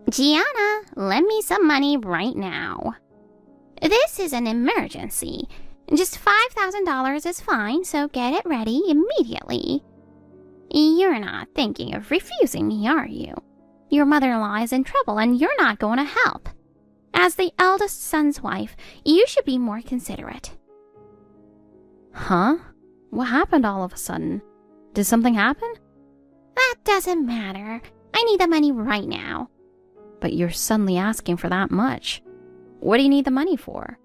Gianna, lend me some money right now. This is an emergency. Just $5,000 is fine, so get it ready immediately. You're not thinking of refusing me, are you? Your mother-in-law is in trouble and you're not going to help. As the eldest son's wife, you should be more considerate. Huh? What happened all of a sudden? Did something happen? That doesn't matter. I need the money right now. But you're suddenly asking for that much. What do you need the money for?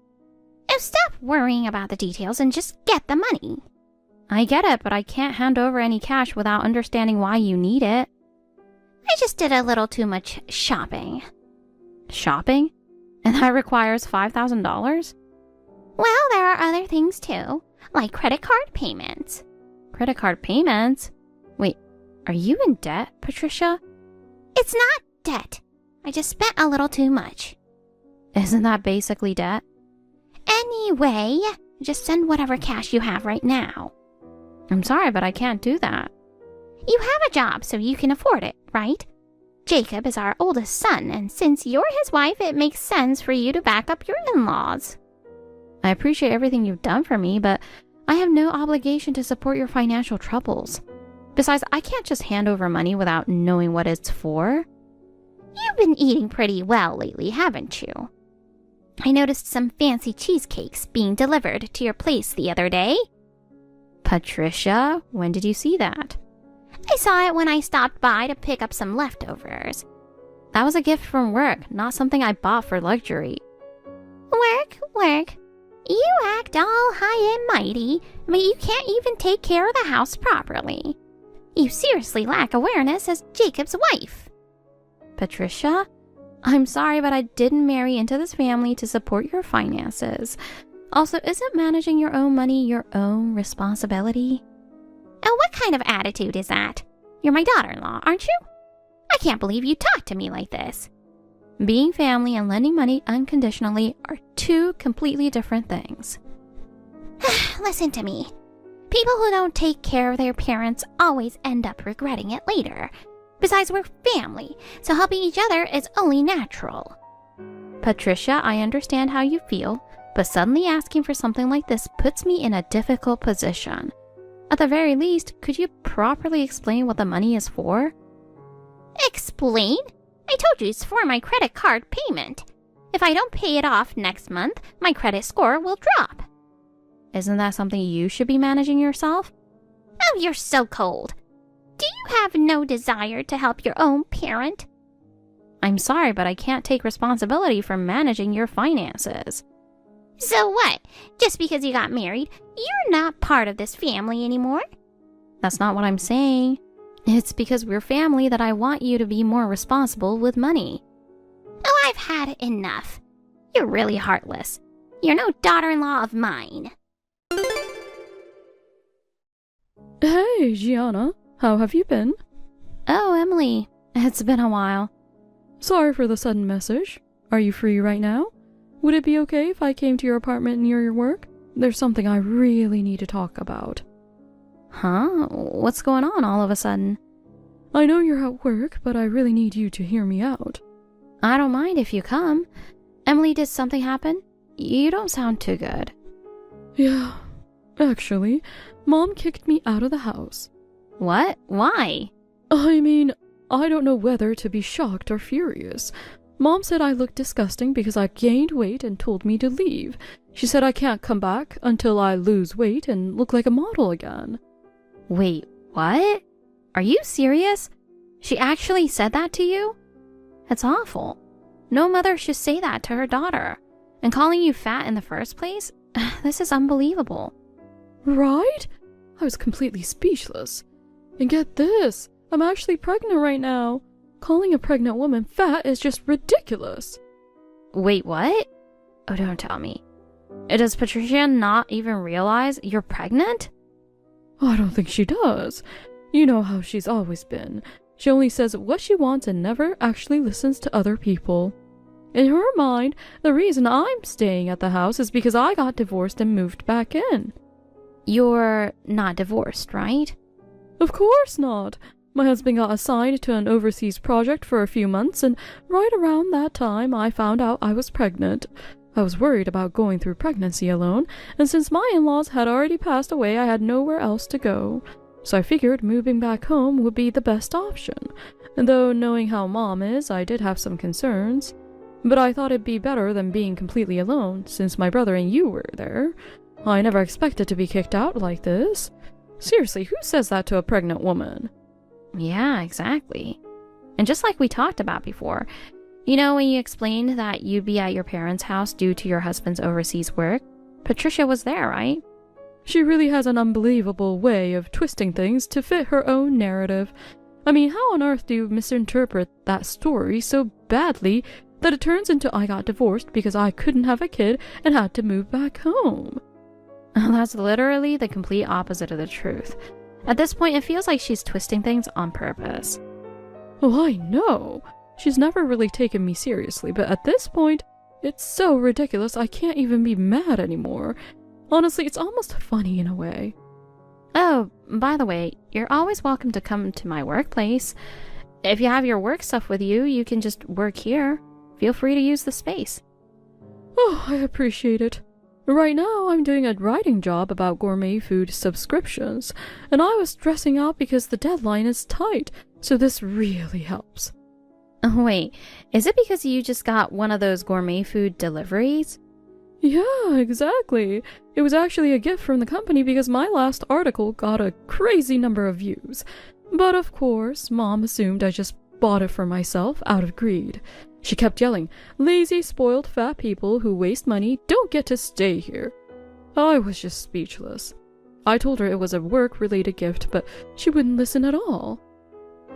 Oh, stop worrying about the details and just get the money. I get it, but I can't hand over any cash without understanding why you need it. I just did a little too much shopping. Shopping? And that requires $5,000? Well, there are other things too, like credit card payments. Credit card payments? Wait, are you in debt, Patricia? It's not debt. I just spent a little too much. Isn't that basically debt? Anyway, just send whatever cash you have right now. I'm sorry, but I can't do that. You have a job, so you can afford it, right? Jacob is our oldest son, and since you're his wife, it makes sense for you to back up your in-laws. I appreciate everything you've done for me, but I have no obligation to support your financial troubles. Besides, I can't just hand over money without knowing what it's for. You've been eating pretty well lately, haven't you? I noticed some fancy cheesecakes being delivered to your place the other day. Patricia, when did you see that? I saw it when I stopped by to pick up some leftovers. That was a gift from work, not something I bought for luxury. Work. You act all high and mighty, but you can't even take care of the house properly. You seriously lack awareness as Jacob's wife. Patricia, I'm sorry, but I didn't marry into this family to support your finances. Also, isn't managing your own money your own responsibility? Oh, what kind of attitude is that? You're my daughter-in-law, aren't you? I can't believe you talk to me like this. Being family and lending money unconditionally are two completely different things. Listen to me. People who don't take care of their parents always end up regretting it later. Besides, we're family, so helping each other is only natural. Patricia, I understand how you feel, but suddenly asking for something like this puts me in a difficult position. At the very least, could you properly explain what the money is for? Explain? I told you it's for my credit card payment. If I don't pay it off next month, my credit score will drop. Isn't that something you should be managing yourself? Oh, you're so cold. Do you have no desire to help your own parent? I'm sorry, but I can't take responsibility for managing your finances. So what? Just because you got married, you're not part of this family anymore? That's not what I'm saying. It's because we're family that I want you to be more responsible with money. Oh, I've had enough. You're really heartless. You're no daughter-in-law of mine. Hey, Gianna. How have you been? Oh, Emily. It's been a while. Sorry for the sudden message. Are you free right now? Would it be okay if I came to your apartment near your work? There's something I really need to talk about. Huh? What's going on all of a sudden? I know you're at work, but I really need you to hear me out. I don't mind if you come. Emily, did something happen? You don't sound too good. Yeah. Actually, Mom kicked me out of the house. What? Why? I mean, I don't know whether to be shocked or furious. Mom said I looked disgusting because I gained weight and told me to leave. She said I can't come back until I lose weight and look like a model again. Wait, what? Are you serious? She actually said that to you? That's awful. No mother should say that to her daughter. And calling you fat in the first place? This is unbelievable. Right? I was completely speechless. And get this, I'm actually pregnant right now. Calling a pregnant woman fat is just ridiculous. Wait, what? Oh, don't tell me. Does Patricia not even realize you're pregnant? Oh, I don't think she does. You know how she's always been. She only says what she wants and never actually listens to other people. In her mind, the reason I'm staying at the house is because I got divorced and moved back in. You're not divorced, right? Of course not. My husband got assigned to an overseas project for a few months, and right around that time I found out I was pregnant. I was worried about going through pregnancy alone, and since my in-laws had already passed away, I had nowhere else to go. So I figured moving back home would be the best option. And though knowing how Mom is, I did have some concerns. But I thought it'd be better than being completely alone, since my brother and you were there. I never expected to be kicked out like this. Seriously, who says that to a pregnant woman? Yeah, exactly. And just like we talked about before, you know when you explained that you'd be at your parents' house due to your husband's overseas work? Patricia was there, right? She really has an unbelievable way of twisting things to fit her own narrative. I mean, how on earth do you misinterpret that story so badly that it turns into I got divorced because I couldn't have a kid and had to move back home? That's literally the complete opposite of the truth. At this point, it feels like she's twisting things on purpose. Oh, I know. She's never really taken me seriously, but at this point, it's so ridiculous I can't even be mad anymore. Honestly, it's almost funny in a way. Oh, by the way, you're always welcome to come to my workplace. If you have your work stuff with you, you can just work here. Feel free to use the space. Oh, I appreciate it. Right now, I'm doing a writing job about gourmet food subscriptions, and I was stressing out because the deadline is tight, so this really helps. Wait, is it because you just got one of those gourmet food deliveries? Yeah, exactly. It was actually a gift from the company because my last article got a crazy number of views. But of course, Mom assumed I just bought it for myself out of greed. She kept yelling, "Lazy, spoiled, fat people who waste money don't get to stay here." I was just speechless. I told her it was a work-related gift, but she wouldn't listen at all.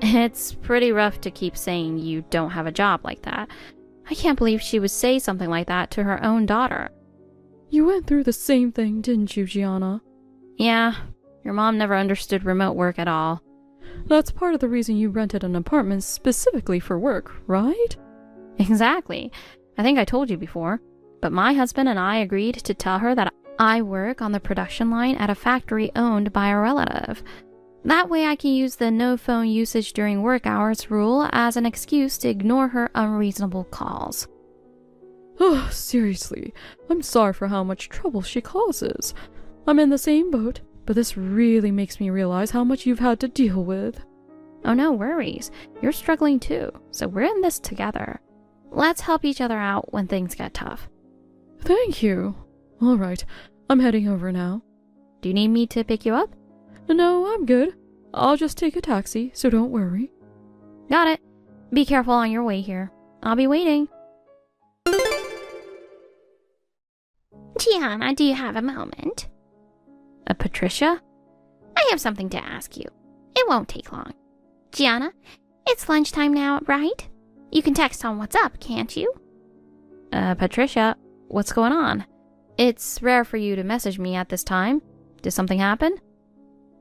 It's pretty rough to keep saying you don't have a job like that. I can't believe she would say something like that to her own daughter. You went through the same thing, didn't you, Gianna? Yeah, your mom never understood remote work at all. That's part of the reason you rented an apartment specifically for work, right? Exactly. I think I told you before. But my husband and I agreed to tell her that I work on the production line at a factory owned by a relative. That way I can use the no phone usage during work hours rule as an excuse to ignore her unreasonable calls. Oh, seriously, I'm sorry for how much trouble she causes. I'm in the same boat, but this really makes me realize how much you've had to deal with. Oh, no worries. You're struggling too, so we're in this together. Let's help each other out when things get tough. Thank you. All right, I'm heading over now. Do you need me to pick you up? No, I'm good. I'll just take a taxi, so don't worry. Got it. Be careful on your way here. I'll be waiting. Gianna, do you have a moment? Patricia? I have something to ask you. It won't take long. Gianna, it's lunchtime now, right? You can text on WhatsApp, can't you? Patricia, what's going on? It's rare for you to message me at this time. Did something happen?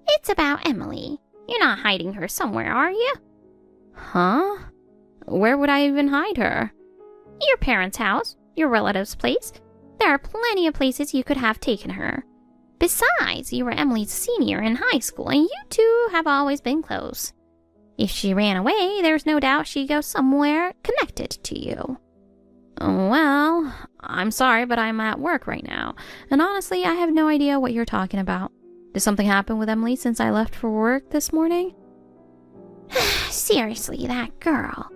It's about Emily. You're not hiding her somewhere, are you? Huh? Where would I even hide her? Your parents' house, your relative's place. There are plenty of places you could have taken her. Besides, you were Emily's senior in high school, and you two have always been close. If she ran away, there's no doubt she'd go somewhere connected to you. Well, I'm sorry, but I'm at work right now, and honestly, I have no idea what you're talking about. Did something happen with Emily since I left for work this morning? Seriously, that girl.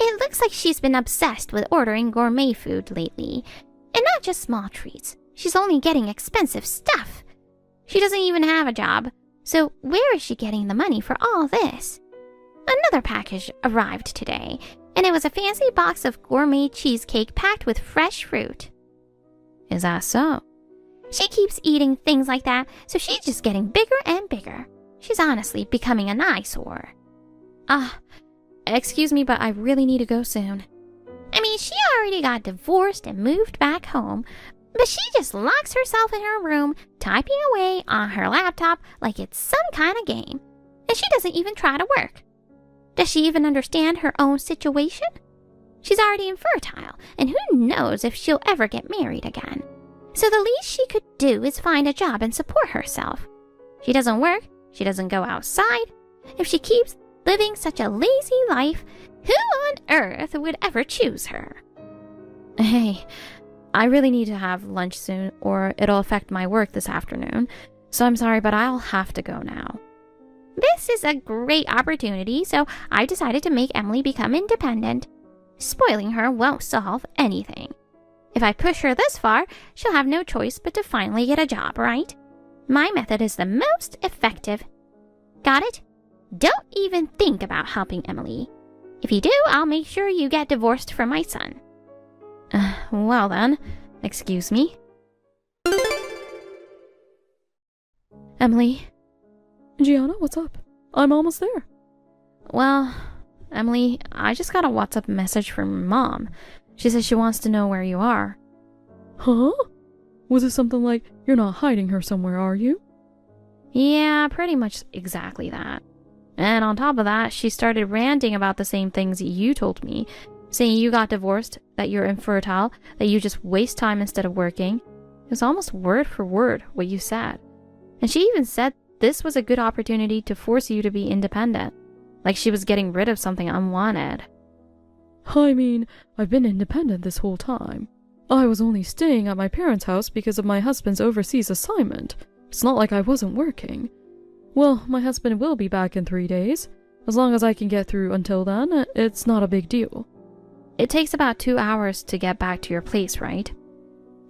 It looks like she's been obsessed with ordering gourmet food lately. And not just small treats. She's only getting expensive stuff. She doesn't even have a job. So where is she getting the money for all this? Another package arrived today, and it was a fancy box of gourmet cheesecake packed with fresh fruit. Is that so? She keeps eating things like that, so she's just getting bigger and bigger. She's honestly becoming an eyesore. Excuse me, but I really need to go soon. I mean, she already got divorced and moved back home, but she just locks herself in her room, typing away on her laptop like it's some kind of game. And she doesn't even try to work. Does she even understand her own situation? She's already infertile, and who knows if she'll ever get married again. So the least she could do is find a job and support herself. She doesn't work, she doesn't go outside. If she keeps living such a lazy life. Who on earth would ever choose her? Hey, I really need to have lunch soon, or it'll affect my work this afternoon. So I'm sorry, but I'll have to go now. This is a great opportunity, so I decided to make Emily become independent. Spoiling her won't solve anything. If I push her this far, she'll have no choice but to finally get a job, right? My method is the most effective. Got it? Don't even think about helping Emily. If you do, I'll make sure you get divorced from my son. Well then, excuse me. Emily. Gianna, what's up? I'm almost there. Well, Emily, I just got a WhatsApp message from Mom. She says she wants to know where you are. Huh? Was it something like, you're not hiding her somewhere, are you? Yeah, pretty much exactly that. And on top of that, she started ranting about the same things you told me, saying you got divorced, that you're infertile, that you just waste time instead of working. It was almost word for word what you said. And she even said this was a good opportunity to force you to be independent, like she was getting rid of something unwanted. I mean, I've been independent this whole time. I was only staying at my parents' house because of my husband's overseas assignment. It's not like I wasn't working. Well, my husband will be back in 3 days. As long as I can get through until then, it's not a big deal. It takes about 2 hours to get back to your place, right?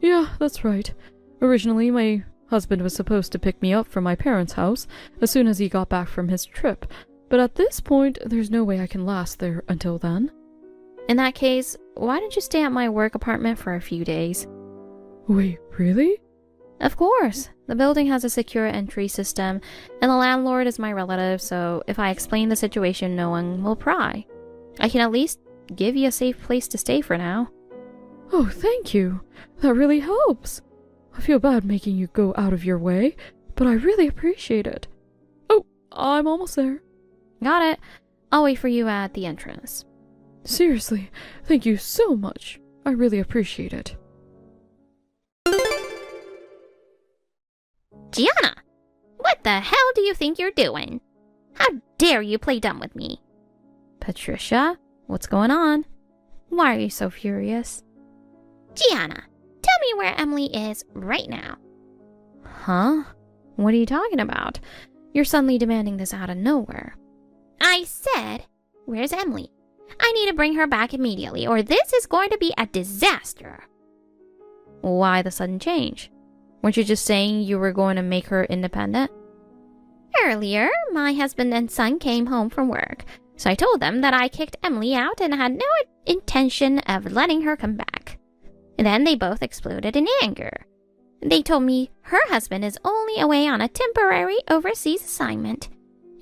Yeah, that's right. Originally, my husband was supposed to pick me up from my parents' house as soon as he got back from his trip, but at this point, there's no way I can last there until then. In that case, why don't you stay at my work apartment for a few days? Wait, really? Of course. The building has a secure entry system, and the landlord is my relative, so if I explain the situation, no one will pry. I can at least give you a safe place to stay for now. Oh, thank you. That really helps. I feel bad making you go out of your way, but I really appreciate it. Oh, I'm almost there. Got it. I'll wait for you at the entrance. Seriously, thank you so much. I really appreciate it. Gianna, what the hell do you think you're doing? How dare you play dumb with me? Patricia, what's going on? Why are you so furious? Gianna, tell me where Emily is right now. Huh? What are you talking about? You're suddenly demanding this out of nowhere. I said, where's Emily? I need to bring her back immediately, or this is going to be a disaster. Why the sudden change? Weren't you just saying you were going to make her independent? Earlier, my husband and son came home from work, so I told them that I kicked Emily out and had no intention of letting her come back. Then they both exploded in anger. They told me her husband is only away on a temporary overseas assignment,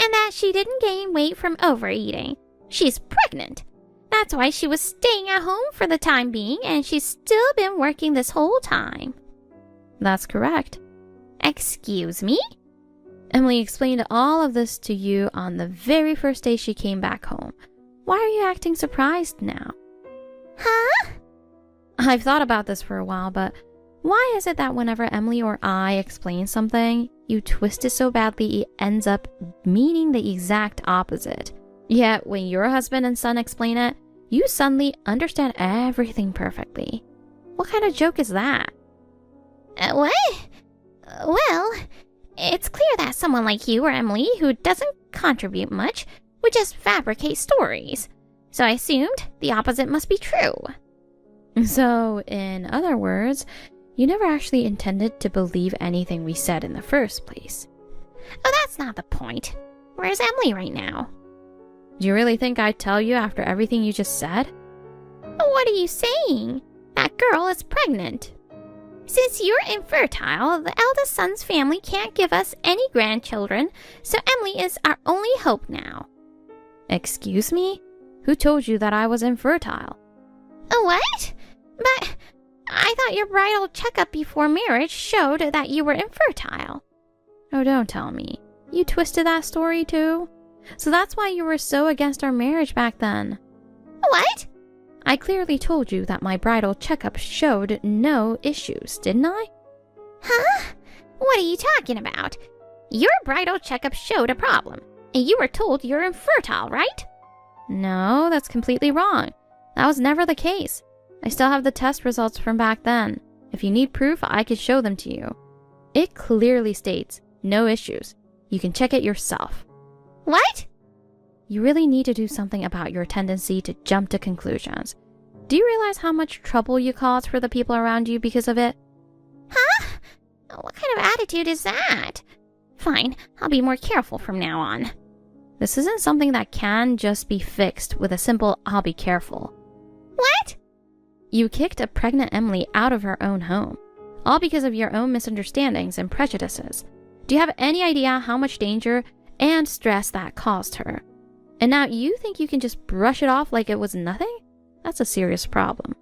and that she didn't gain weight from overeating. She's pregnant. That's why she was staying at home for the time being, and she's still been working this whole time. That's correct. Excuse me? Emily explained all of this to you on the very first day she came back home. Why are you acting surprised now? Huh? I've thought about this for a while, but why is it that whenever Emily or I explain something, you twist it so badly it ends up meaning the exact opposite? Yet when your husband and son explain it, you suddenly understand everything perfectly. What kind of joke is that? What? Well, it's clear that someone like you or Emily, who doesn't contribute much, would just fabricate stories. So I assumed the opposite must be true. So, in other words, you never actually intended to believe anything we said in the first place. Oh, that's not the point. Where's Emily right now? Do you really think I'd tell you after everything you just said? What are you saying? That girl is pregnant. Since you're infertile, the eldest son's family can't give us any grandchildren, so Emily is our only hope now. Excuse me? Who told you that I was infertile? What? But I thought your bridal checkup before marriage showed that you were infertile. Oh, don't tell me. You twisted that story too? So that's why you were so against our marriage back then. What? I clearly told you that my bridal checkup showed no issues, didn't I? Huh? What are you talking about? Your bridal checkup showed a problem. You were told you're infertile, right? No, that's completely wrong. That was never the case. I still have the test results from back then. If you need proof, I could show them to you. It clearly states, no issues. You can check it yourself. What? You really need to do something about your tendency to jump to conclusions. Do you realize how much trouble you cause for the people around you because of it? Huh? What kind of attitude is that? Fine, I'll be more careful from now on. This isn't something that can just be fixed with a simple I'll be careful. What? You kicked a pregnant Emily out of her own home, all because of your own misunderstandings and prejudices. Do you have any idea how much danger and stress that caused her? And now you think you can just brush it off like it was nothing? That's a serious problem.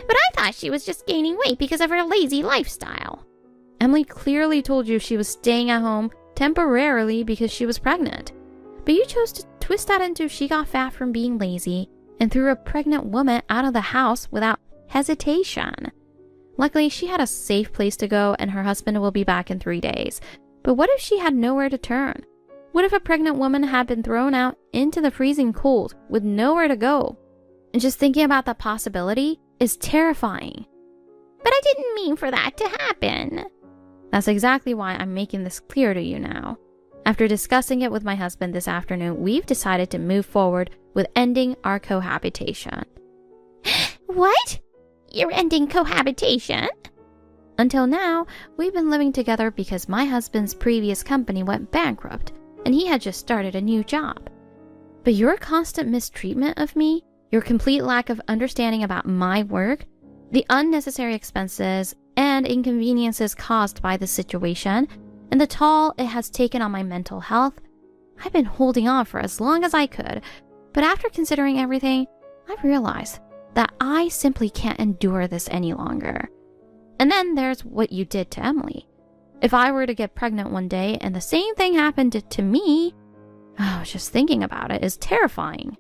But I thought she was just gaining weight because of her lazy lifestyle. Emily clearly told you she was staying at home temporarily because she was pregnant. But you chose to twist that into she got fat from being lazy and threw a pregnant woman out of the house without hesitation. Luckily, she had a safe place to go and her husband will be back in 3 days. But what if she had nowhere to turn? What if a pregnant woman had been thrown out into the freezing cold with nowhere to go? And just thinking about that possibility is terrifying. But I didn't mean for that to happen. That's exactly why I'm making this clear to you now. After discussing it with my husband this afternoon, we've decided to move forward with ending our cohabitation. What? You're ending cohabitation? Until now, we've been living together because my husband's previous company went bankrupt and he had just started a new job. But your constant mistreatment of me, your complete lack of understanding about my work, the unnecessary expenses and inconveniences caused by the situation, and the toll it has taken on my mental health, I've been holding on for as long as I could, but after considering everything, I've realized that I simply can't endure this any longer. And then there's what you did to Emily. If I were to get pregnant one day and the same thing happened to me, just thinking about it is terrifying.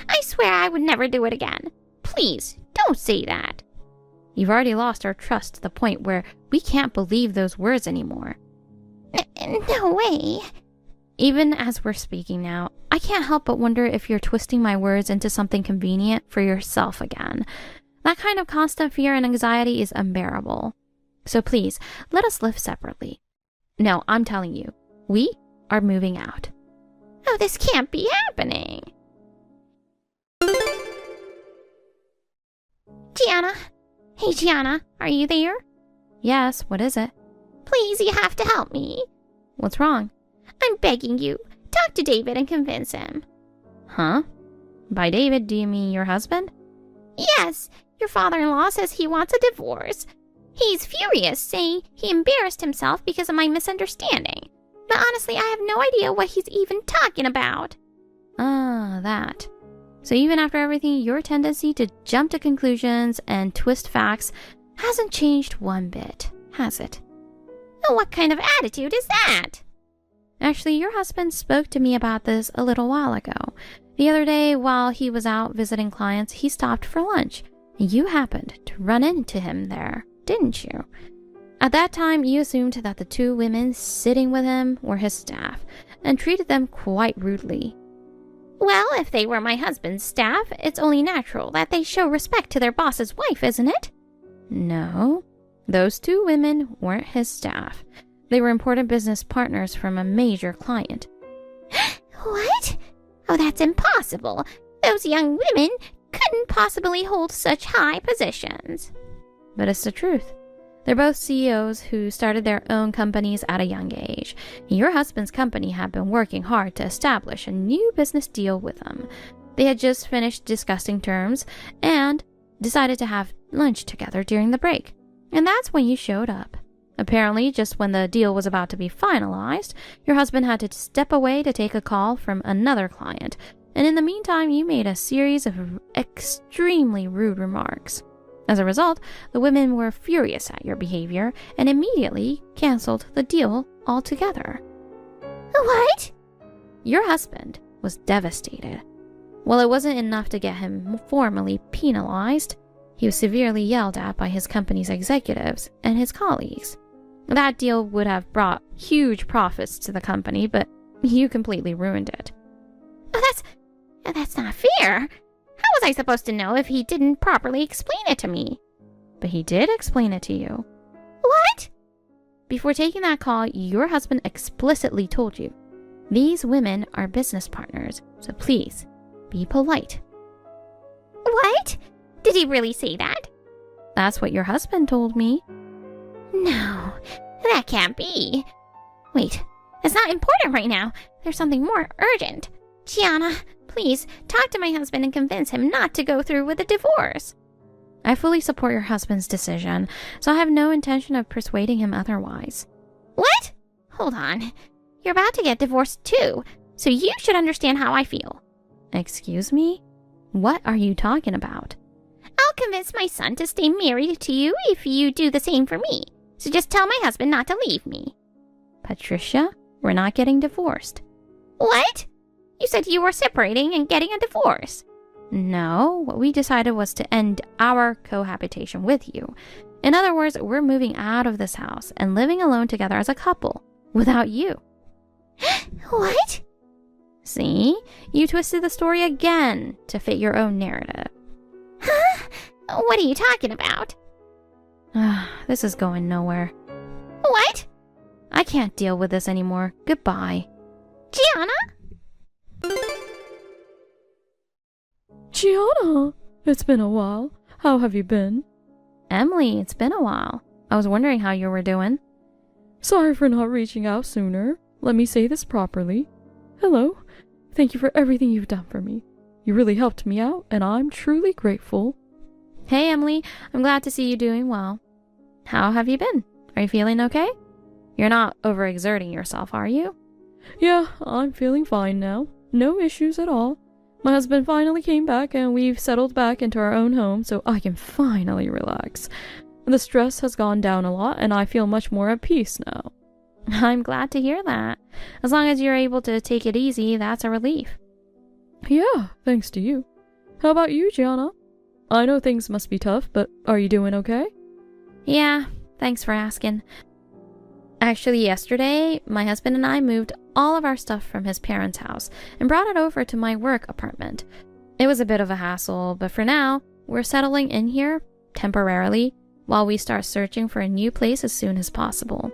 I swear I would never do it again. Please, don't say that. You've already lost our trust to the point where we can't believe those words anymore. No way. Even as we're speaking now, I can't help but wonder if you're twisting my words into something convenient for yourself again. That kind of constant fear and anxiety is unbearable. So please, let us live separately. No, I'm telling you, we are moving out. Oh, this can't be happening. Gianna. Hey, Gianna, are you there? Yes, what is it? Please, you have to help me. What's wrong? I'm begging you. Talk to David and convince him. Huh? By David, do you mean your husband? Yes, your father-in-law says he wants a divorce. He's furious, saying he embarrassed himself because of my misunderstanding. But honestly, I have no idea what he's even talking about. Ah, that. So even after everything, your tendency to jump to conclusions and twist facts hasn't changed one bit, has it? What kind of attitude is that? Actually, your husband spoke to me about this a little while ago. The other day, while he was out visiting clients, he stopped for lunch. And you happened to run into him there, didn't you? At that time, you assumed that the two women sitting with him were his staff and treated them quite rudely. Well, if they were my husband's staff, it's only natural that they show respect to their boss's wife, isn't it? No, those two women weren't his staff. They were important business partners from a major client. What? Oh, that's impossible. Those young women couldn't possibly hold such high positions. But it's the truth. They're both CEOs who started their own companies at a young age. Your husband's company had been working hard to establish a new business deal with them. They had just finished discussing terms and decided to have lunch together during the break. And that's when you showed up. Apparently, just when the deal was about to be finalized, your husband had to step away to take a call from another client. And in the meantime, you made a series of extremely rude remarks. As a result, the women were furious at your behavior and immediately canceled the deal altogether. What? Your husband was devastated. While it wasn't enough to get him formally penalized, he was severely yelled at by his company's executives and his colleagues. That deal would have brought huge profits to the company, but You completely ruined it. Oh, that's not fair. How was I supposed to know if he didn't properly explain it to me? But he did explain it to you. What? Before taking that call, your husband explicitly told you, these women are business partners, so please, be polite. What? Did he really say that? That's what your husband told me. No, that can't be. Wait, it's not important right now. There's something more urgent. Gianna, please talk to my husband and convince him not to go through with the divorce. I fully support your husband's decision, so I have no intention of persuading him otherwise. What? Hold on. You're about to get divorced too, so you should understand how I feel. Excuse me? What are you talking about? I'll convince my son to stay married to you if you do the same for me. So just tell my husband not to leave me. Patricia, we're not getting divorced. What? You said you were separating and getting a divorce. No, what we decided was to end our cohabitation with you. In other words, we're moving out of this house and living alone together as a couple, without you. What? See? You twisted the story again to fit your own narrative. Huh? What are you talking about? This is going nowhere. What? I can't deal with this anymore. Goodbye. Gianna? Gianna, it's been a while. How have you been? Emily, it's been a while. I was wondering how you were doing. Sorry for not reaching out sooner. Let me say this properly. Hello. Thank you for everything you've done for me. You really helped me out, and I'm truly grateful. Hey, Emily. I'm glad to see you doing well. How have you been? Are you feeling okay? You're not overexerting yourself, are you? Yeah, I'm feeling fine now. No issues at all. My husband finally came back and we've settled back into our own home, so I can finally relax. The stress has gone down a lot and I feel much more at peace now. I'm glad to hear that. As long as you're able to take it easy, that's a relief. Yeah, thanks to you. How about you, Gianna? I know things must be tough, but are you doing okay? Yeah, thanks for asking. Actually, yesterday, my husband and I moved all of our stuff from his parents' house and brought it over to my work apartment. It was a bit of a hassle, but for now, we're settling in here, temporarily, while we start searching for a new place as soon as possible.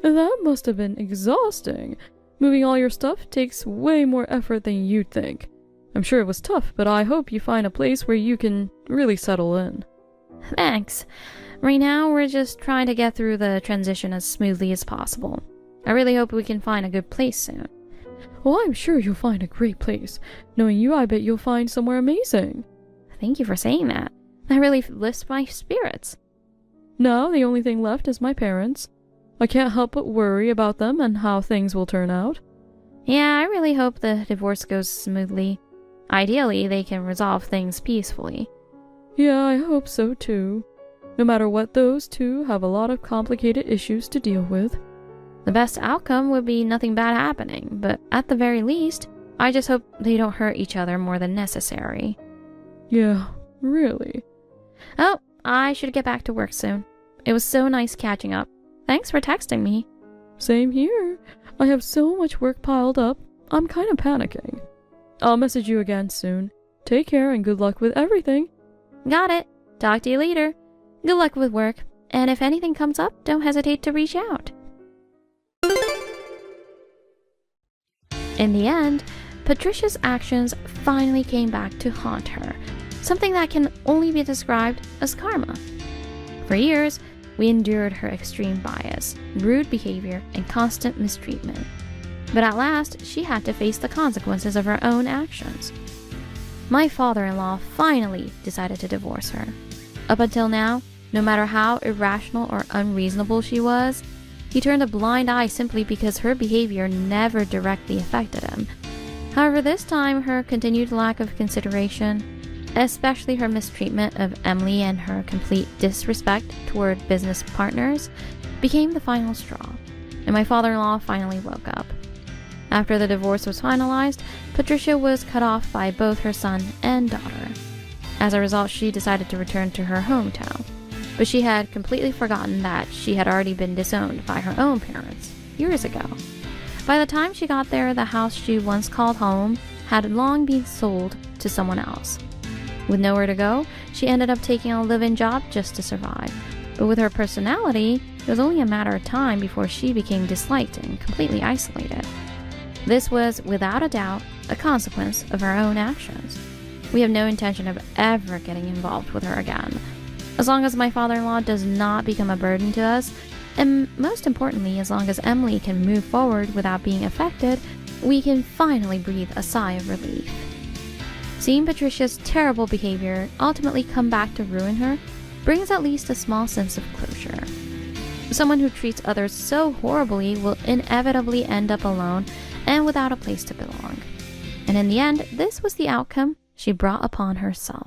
That must have been exhausting. Moving all your stuff takes way more effort than you'd think. I'm sure it was tough, but I hope you find a place where you can really settle in. Thanks. Right now, we're just trying to get through the transition as smoothly as possible. I really hope we can find a good place soon. Well, I'm sure you'll find a great place. Knowing you, I bet you'll find somewhere amazing. Thank you for saying that. That really lifts my spirits. Now, the only thing left is my parents. I can't help but worry about them and how things will turn out. Yeah, I really hope the divorce goes smoothly. Ideally, they can resolve things peacefully. Yeah, I hope so too. No matter what, those two have a lot of complicated issues to deal with. The best outcome would be nothing bad happening, but at the very least, I just hope they don't hurt each other more than necessary. Yeah, really. Oh, I should get back to work soon. It was so nice catching up. Thanks for texting me. Same here. I have so much work piled up, I'm kind of panicking. I'll message you again soon. Take care and good luck with everything. Got it. Talk to you later. Good luck with work, and if anything comes up, don't hesitate to reach out. In the end, Patricia's actions finally came back to haunt her, something that can only be described as karma. For years, we endured her extreme bias, rude behavior, and constant mistreatment. But at last, she had to face the consequences of her own actions. My father-in-law finally decided to divorce her. Up until now, no matter how irrational or unreasonable she was, he turned a blind eye simply because her behavior never directly affected him. However, this time, her continued lack of consideration, especially her mistreatment of Emily and her complete disrespect toward business partners, became the final straw, and my father-in-law finally woke up. After the divorce was finalized, Patricia was cut off by both her son and daughter. As a result, she decided to return to her hometown, but she had completely forgotten that she had already been disowned by her own parents years ago. By the time she got there, the house she once called home had long been sold to someone else. With nowhere to go, she ended up taking a live-in job just to survive. But with her personality, it was only a matter of time before she became disliked and completely isolated. This was, without a doubt, a consequence of her own actions. We have no intention of ever getting involved with her again. As long as my father-in-law does not become a burden to us, and most importantly, as long as Emily can move forward without being affected, we can finally breathe a sigh of relief. Seeing Patricia's terrible behavior ultimately come back to ruin her brings at least a small sense of closure. Someone who treats others so horribly will inevitably end up alone and without a place to belong. And in the end, this was the outcome she brought upon herself.